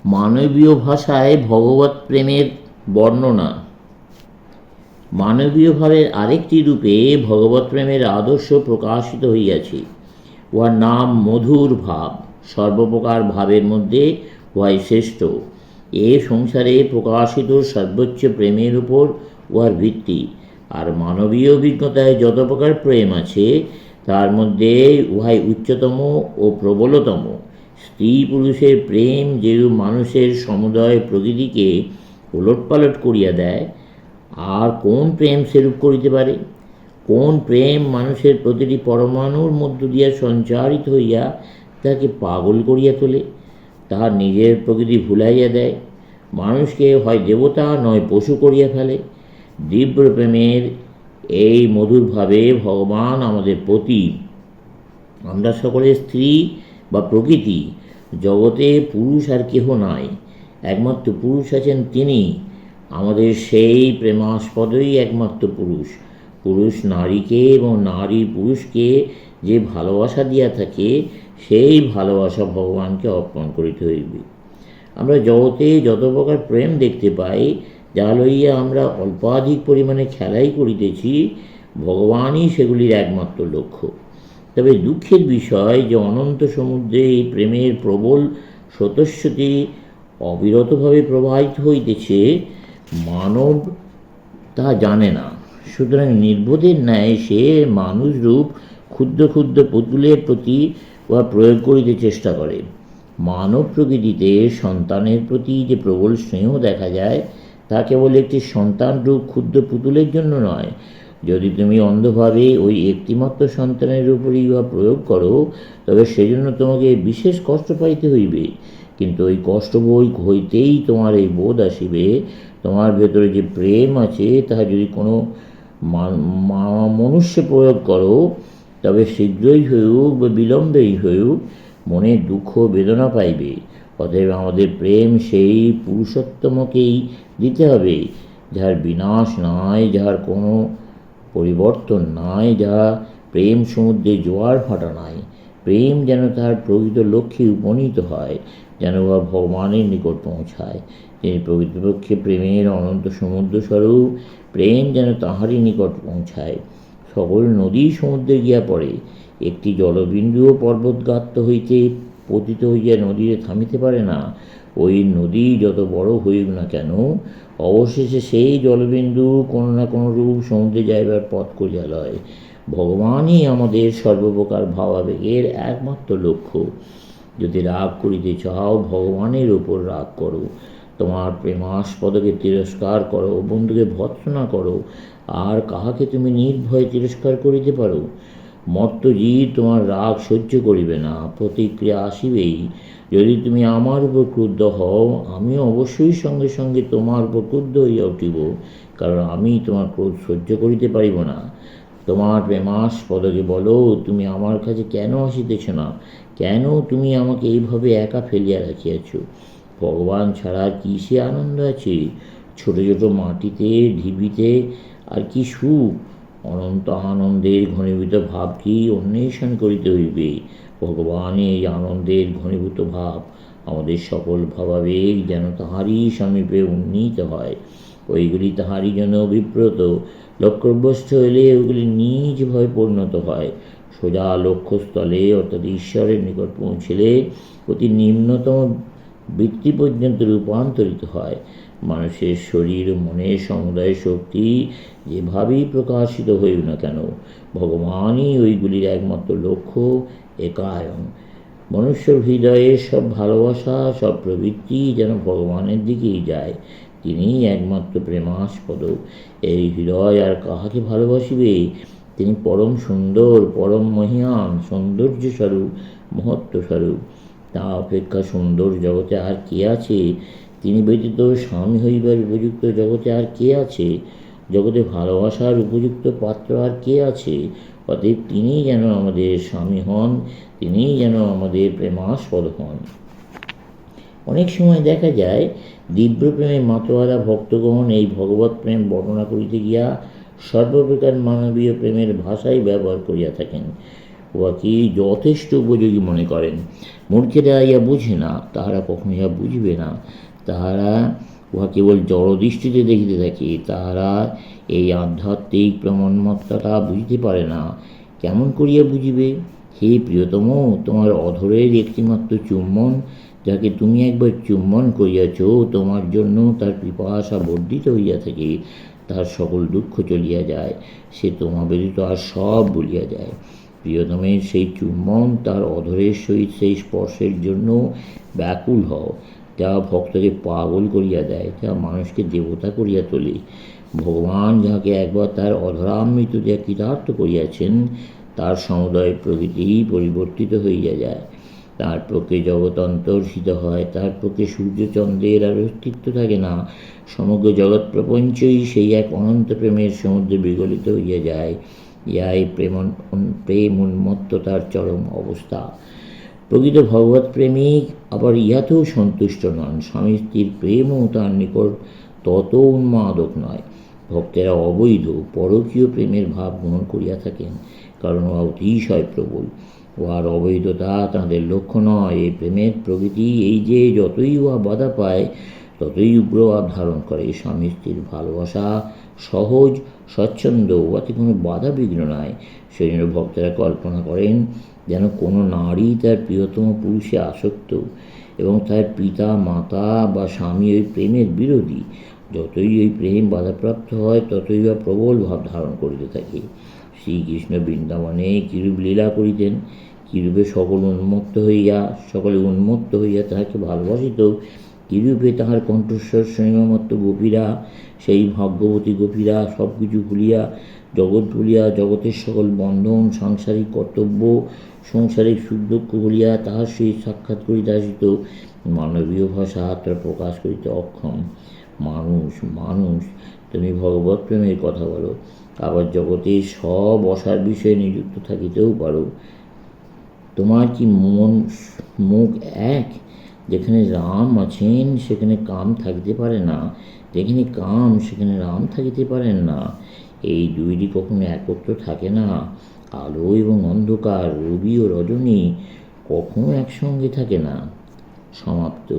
মানবীয় ভাষায় ভগবৎ প্রেমের বর্ণনা। মানবীয় ভাবের আরেকটি রূপে ভগবৎ প্রেমের আদর্শ প্রকাশিত হইয়াছে। উহার নাম মধুর ভাব। সর্বপ্রকার ভাবের মধ্যে উহাই শ্রেষ্ঠ। এ সংসারে প্রকাশিত সর্বোচ্চ প্রেমের উপর উহার ভিত্তি। আর মানবীয় অভিজ্ঞতায় যত প্রকার প্রেম আছে, তার মধ্যে উহাই উচ্চতম ও প্রবলতম। স্ত্রী পুরুষের প্রেম যেরূপ মানুষের সমুদয় প্রকৃতিকে ওলটপালট করিয়া দেয়, আর কোন প্রেম সেরূপ করিতে পারে? কোন প্রেম মানুষের প্রতিটি পরমাণুর মধ্য দিয়া সঞ্চারিত হইয়া তাকে পাগল করিয়া তোলে, তাহার নিজের প্রকৃতি ভুলাইয়া দেয়, মানুষকে হয় দেবতা নয় পশু করিয়া ফেলে? দিব্য প্রেমের এই মধুরভাবে ভগবান আমাদের পতি। আমরা সকলের স্ত্রী বা প্রকৃতি। জগতে পুরুষ আর কেহ নাই, একমাত্র পুরুষ আছেন তিনি। আমাদের সেই প্রেমাস্পদই একমাত্র পুরুষ। পুরুষ নারীকে এবং নারী পুরুষকে যে ভালোবাসা দিয়া থাকে, সেই ভালোবাসা ভগবানকে অর্পণ করিতে হইবে। আমরা জগতে যত প্রকার প্রেম দেখতে পাই, যা লইয়া আমরা অল্পাধিক পরিমাণে খেলাই করিতেছি, ভগবানই সেগুলির একমাত্র লক্ষ্য। তবে দুঃখের বিষয় যে অনন্ত সমুদ্রে এই প্রেমের প্রবল স্রোতস্বতী অবিরতভাবে প্রবাহিত হইতেছে, মানব তা জানে না। সুতরাং নির্বোধের ন্যায় সে মানুষরূপ ক্ষুদ্র ক্ষুদ্র পুতুলের প্রতি উহা প্রয়োগ করিতে চেষ্টা করে। মানব প্রকৃতিতে সন্তানের প্রতি যে প্রবল স্নেহ দেখা যায়, তা কেবল একটি সন্তানরূপ ক্ষুদ্র পুতুলের জন্য নয়। যদি তুমি অন্ধভাবে ওই একটিমাত্র সন্তানের উপরই উহা প্রয়োগ করো, তবে সেজন্য তোমাকে বিশেষ কষ্ট পাইতে হইবে। কিন্তু ওই কষ্ট বই হইতেই তোমার এই বোধ আসিবে, তোমার ভেতরে যে প্রেম আছে, তাহা যদি কোনো মনুষ্যে প্রয়োগ করো, তবে শীঘ্রই হইউক বা বিলম্বেই হইউক মনে দুঃখ বেদনা পাইবে। অতএব আমাদের প্রেম সেই পুরুষোত্তমকেই দিতে হবে, যাহার বিনাশ নাই, যাহার কোনো পরিবর্তন নাই, যাহা প্রেম সমুদ্রে জোয়ার ভাটা নাই। প্রেম যেন তাহার প্রকৃত লক্ষ্যে উপনীত হয়, যেন উহা ভগবানের নিকট পৌঁছায়। তিনি প্রকৃতপক্ষে প্রেমের অনন্ত সমুদ্রস্বরূপ, প্রেম যেন তাহারই নিকট পৌঁছায়। সকল নদী সমুদ্রে গিয়া পড়ে, একটি জলবিন্দুও পর্বতগাত্র হইতে পতিত হইয়া নদীরে থামিতে পারে না। ওই নদী যত বড় হইউক না কেন, অবশেষে সেই জলবিন্দু কোনো না কোনো রূপ সমুদ্রে যাইবার পথ করিয়া লয়। ভগবানই আমাদের সর্বপ্রকার ভাবাবেগের একমাত্র লক্ষ্য। যদি রাগ করিতে চাও, ভগবানের উপর রাগ করো। তোমার প্রেমাস্পদকে তিরস্কার করো, বন্ধুকে ভৎসনা করো, আর কাহাকে তুমি নির্ভয়ে তিরস্কার করিতে পারো? মর্তজীব তোমার রাগ সহ্য করিবে না, প্রতিক্রিয়া আসিবেই। যদি তুমি আমার উপর ক্রুদ্ধ হও, আমিও অবশ্যই সঙ্গে সঙ্গে তোমার উপর ক্রুদ্ধ হইয়া উঠিব, কারণ আমি তোমার ক্রোধ সহ্য করিতে পারিব না। তোমার প্রেমাস্পদকে বলো, তুমি আমার কাছে কেন আসিতেছ না? কেন তুমি আমাকে এইভাবে একা ফেলিয়া রাখিয়াছ? ভগবান ছাড়া কি সে আনন্দ আছে? ছোট ছোট মাটিতে ঢিবিতে আর কি সুখ? অনন্ত আনন্দের ঘনীভূত ভাবটি অন্বেষণ করিতে হইবে। ভগবানের এই আনন্দের ঘনীভূত ভাব, আমাদের সকল ভাবাবেগ যেন তাহারই সমীপে উন্নীত হয়। ওইগুলি তাহারই জন্য অভিপ্রেত। লক্ষ্যভ্রষ্ট হইলে ওইগুলি নিজভাবে পরিণত হয়। সোজা লক্ষ্যস্থলে অর্থাৎ ঈশ্বরের নিকট পৌঁছিলে অতি নিম্নতম বৃত্তি পর্যন্ত রূপান্তরিত হয়। মানুষের শরীর ও মনের সমুদয় শক্তি যেভাবেই প্রকাশিত হইব না কেন, ভগবানই ওইগুলির একমাত্র লক্ষ্য, একায়ন। মনুষ্য হৃদয়ে সব ভালোবাসা, সব প্রবৃত্তি যেন ভগবানের দিকেই যায়। তিনিই একমাত্র প্রেমাস্পদ। এই হৃদয় আর কাহাকে ভালোবাসিবে? তিনি পরম সুন্দর, পরম মহিয়ান, সৌন্দর্যস্বরূপ, মহত্ত্বস্বরূপ। তা অপেক্ষা সুন্দর জগতে আর কে আছে? তিনি ব্যতীত স্বামী হইবার উপযুক্ত জগতে আর কে আছে? জগতে ভালোবাসার উপযুক্ত পাত্র আর কে আছে? অতএব তিনিই যেন আমাদের স্বামী হন, তিনিই যেন আমাদের প্রেমাস্পদ হন। অনেক সময় দেখা যায়, দিব্য প্রেমে মাতোয়ারা ভক্তগণ এই ভগবৎ প্রেম বর্ণনা করিতে গিয়া সর্বপ্রকার মানবীয় প্রেমের ভাষাই ব্যবহার করিয়া থাকেন। উহাকে যথেষ্ট উপযোগী মনে করেন। মূর্খেরা ইহা বুঝে না, তাহারা কখনো ইহা বুঝিবে না। তাহারা উহা কেবল জড়দৃষ্টিতে দেখিতে থাকে। তাহারা এই আধ্যাত্মিক প্রমাণমত্তাটা বুঝিতে পারে না। কেমন করিয়া বুঝিবে? হে প্রিয়তম, তোমার অধরের একটিমাত্র চুম্বন, যাকে তুমি একবার চুম্বন করিয়াছ, তোমার জন্য তার পিপাসা বর্ধিত হইয়া থাকে। তার সকল দুঃখ চলিয়া যায়। সে তোমা ব্যতীত আর সব ভুলিয়া যায়। প্রিয়তমের সেই চুম্বন, তার অধরের সহিত সেই স্পর্শের জন্য ব্যাকুল হও। যা ভক্তকে পাগল করিয়া দেয়, যা মানুষকে দেবতা করিয়া তোলে। ভগবান যাহাকে একবার তার অধরামৃত দিয়া কৃতার্থ করিয়াছেন, তার সমুদয় প্রকৃতি পরিবর্তিত হইয়া যায়। তার পক্ষে জগৎ অন্তর্হিত হয়। তার পক্ষে সূর্যচন্দ্রের আর অস্তিত্ব থাকে না। সমগ্র জগৎ প্রপঞ্চই সেই এক অনন্ত প্রেমের সমুদ্রে বিগলিত হইয়া যায়। ইহাই প্রেম উন্মত্ততার চরম অবস্থা। প্রকৃত ভগবৎ প্রেমিক আবার ইহাতেও সন্তুষ্ট নন। স্বামী স্ত্রীর প্রেমও তার নিকট তত উন্মাদক নয়। ভক্তেরা অবৈধ পরকীয় প্রেমের ভাব গ্রহণ করিয়া থাকেন, কারণ উহা অতিশয় প্রবল। উহার অবৈধতা তাঁদের লক্ষ্য নয়। এই প্রেমের প্রকৃতি এই যে যতই উহা বাধা পায়, ততই উগ্র ভাব ধারণ করে। স্বামী স্ত্রীর ভালোবাসা সহজ, স্বচ্ছন্দ, উহাতে কোনো বাধা বিঘ্ন নাই। সেজন্য ভক্তেরা কল্পনা করেন যেন কোনো নারী তার প্রিয়তম পুরুষে আসক্ত, এবং তার পিতা, মাতা বা স্বামী ওই প্রেমের বিরোধী। যতই ওই প্রেম বাধাপ্রাপ্ত হয়, ততই বা প্রবল ভাব ধারণ করিতে থাকে। শ্রীকৃষ্ণ বৃন্দাবনে কিরূপ লীলা করিতেন, কিরূপে সকলে উন্মত্ত হইয়া তাহাকে ভালোবাসিত, কিরূপে তাহার কণ্ঠস্বর শৃঙ্গমত্ত গোপীরা, সেই ভাগ্যবতী গোপীরা সব কিছু ভুলিয়া, জগৎ ভুলিয়া, জগতের সকল বন্ধন, সাংসারিক কর্তব্য, সংসারিক সুখ দুঃখ ভুলিয়া তাহার সহিত সাক্ষাৎ করিতে আসিত। মানবীয় ভাষা তার প্রকাশ করিতে অক্ষম। মানুষ, তুমি ভগবৎ প্রেমের কথা বলো, আবার জগতের সব অসার বিষয়ে নিযুক্ত থাকিতেও পারো। তোমার কি মুখ এক? যেখানে রাম আছেন সেখানে কাম থাকিতে পারে না, যেখানে কাম সেখানে রাম থাকিতে পারেন না। এই দুইটি কখনো একত্র থাকে না। আলো এবং অন্ধকার, রবি ও রজনী কখনো একসঙ্গে থাকে না। সমাপ্ত।